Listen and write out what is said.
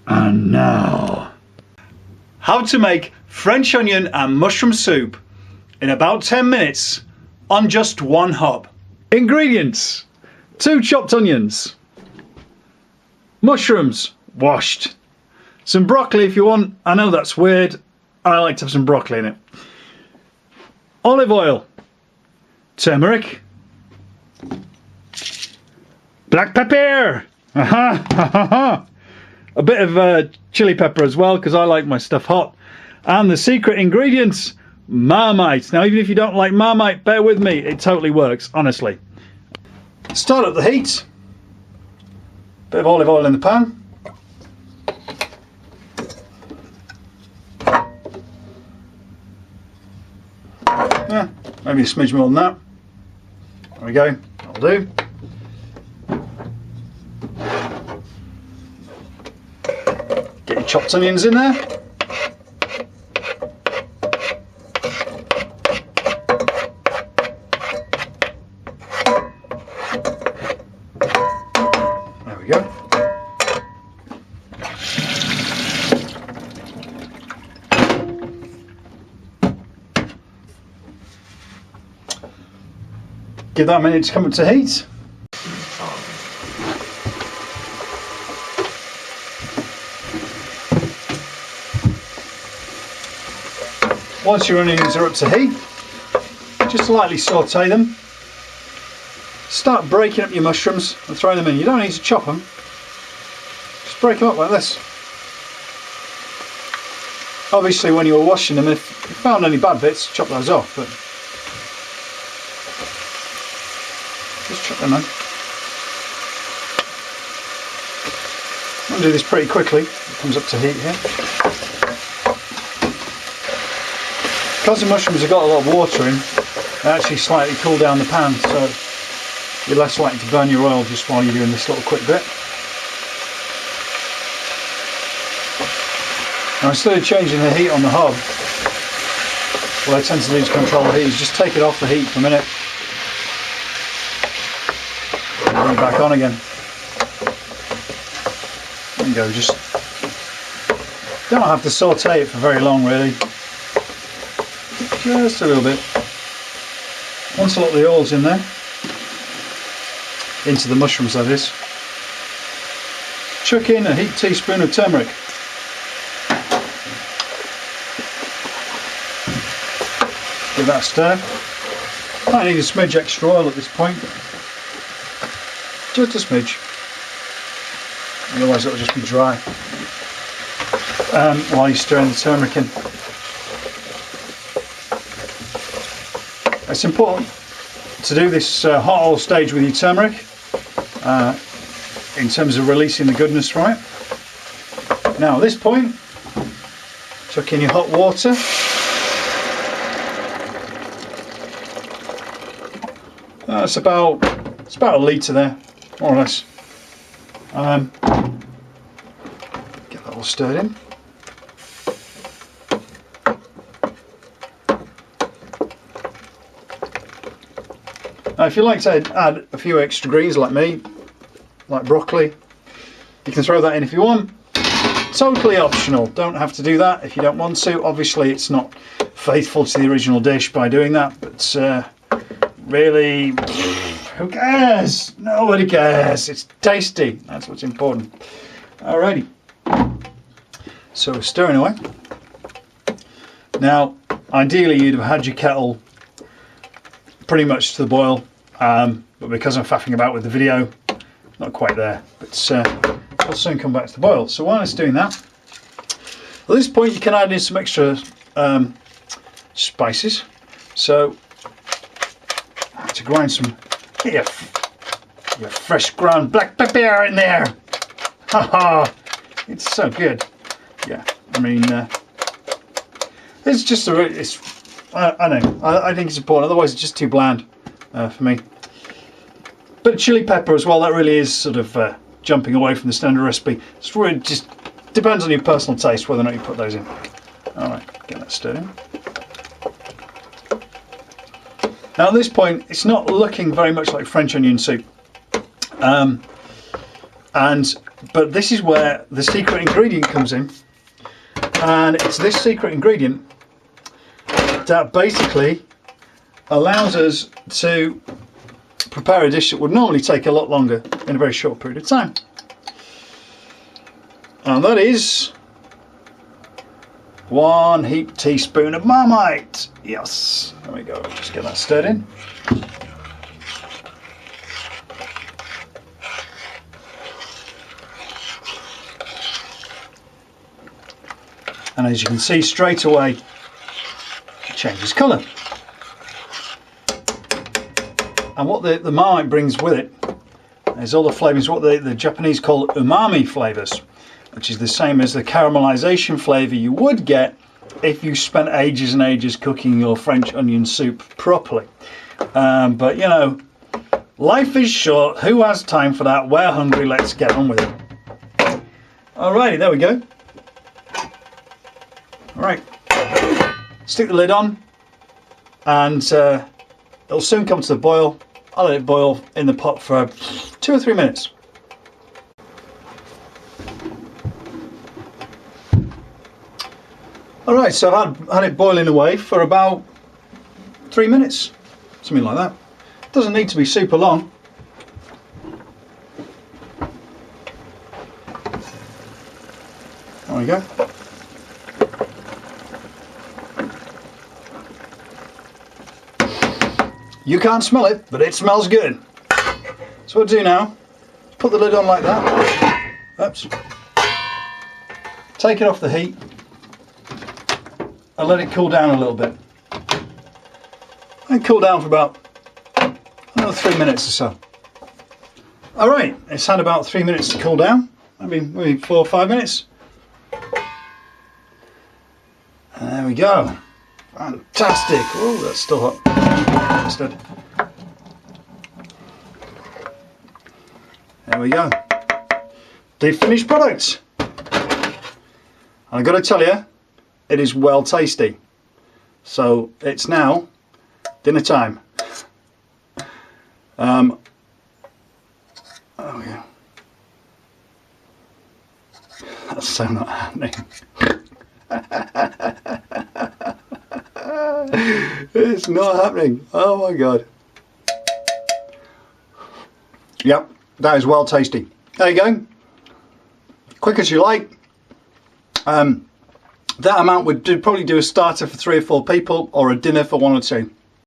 And now, how to make French onion and mushroom soup in about 10 minutes on just one hob. Ingredients: 2 chopped onions, mushrooms washed, some broccoli if you want. I know that's weird, I like to have some broccoli in it. Olive oil, turmeric, black pepper, a bit of chili pepper as well because I like my stuff hot, and the secret ingredients, Marmite. Now even if you don't like Marmite, bear with me, it totally works, honestly. Start up the heat, bit of olive oil in the pan. Yeah, maybe a smidge more than that. There we go, that'll do. Get your chopped onions in there. There we go. Give that a minute to come up to heat. Once your onions are up to heat, just lightly saute them. Start breaking up your mushrooms and throw them in. You don't need to chop them, just break them up like this. Obviously when you were washing them, if you found any bad bits, chop those off, but just chuck them in. I'm going to do this pretty quickly. It comes up to heat here. Because the mushrooms have got a lot of water in, they actually slightly cool down the pan, so you're less likely to burn your oil just while you're doing this little quick bit. Now instead of changing the heat on the hob, what I tend to do to control the heat is just take it off the heat for a minute. Bring it back on again. There you go, just don't have to saute it for very long really. Just a little bit. Once a lot of the oil's in there, into the mushrooms that is, chuck in a heaped teaspoon of turmeric. Give that a stir. Might need a smidge extra oil at this point. Just a smidge. Otherwise it'll just be dry while you're stirring the turmeric in. It's important to do this hot oil stage with your turmeric in terms of releasing the goodness from it. Now at this point, chuck in your hot water. It's about a litre there, more or less. Get that all stirred in. Now if you like to add a few extra greens like me, like broccoli, you can throw that in if you want. Totally optional, don't have to do that if you don't want to. Obviously it's not faithful to the original dish by doing that, but really, who cares? Nobody cares. It's tasty, that's what's important. Alrighty, so we're stirring away. Now ideally you'd have had your kettle pretty much to the boil, but because I'm faffing about with the video, not quite there, but it'll soon come back to the boil. So while it's doing that, at this point you can add in some extra spices. So I have to grind some your fresh ground black pepper in there. Haha, it's so good. Yeah, I mean it's just I know, I think it's important, otherwise it's just too bland for me. But chili pepper as well, that really is sort of jumping away from the standard recipe. It's really just depends on your personal taste whether or not you put those in. Alright, get that stirred in. Now at this point, it's not looking very much like French onion soup. But this is where the secret ingredient comes in, and it's this secret ingredient that basically allows us to prepare a dish that would normally take a lot longer in a very short period of time. And that is 1 heaped teaspoon of Marmite. Yes, there we go. Just get that stirred in. And as you can see straight away, it changes colour. And what the Marmite brings with it is all the flavours, what the Japanese call umami flavours, which is the same as the caramelization flavour you would get if you spent ages and ages cooking your French onion soup properly. But you know, life is short. Who has time for that? We're hungry. Let's get on with it. Alrighty, there we go. Alright, stick the lid on, and it'll soon come to the boil. I'll let it boil in the pot for 2 or 3 minutes. Alright, so I've had it boiling away for about 3 minutes, something like that. Doesn't need to be super long. There we go. You can't smell it, but it smells good. So what I'll do now, put the lid on like that. Oops. Take it off the heat and let it cool down a little bit. And cool down for about another 3 minutes or so. Alright, it's had about 3 minutes to cool down. Maybe 4 or 5 minutes. And there we go. Fantastic. Oh, that's still hot. Instead. There we go. The finished product. I've got to tell you, it is well tasty. So it's now dinner time. Oh yeah. That's so not happening. It's not happening. Oh my god. Yep, that is well tasty. There you go. Quick as you like. That amount would probably do a starter for 3 or 4 people, or a dinner for 1 or 2.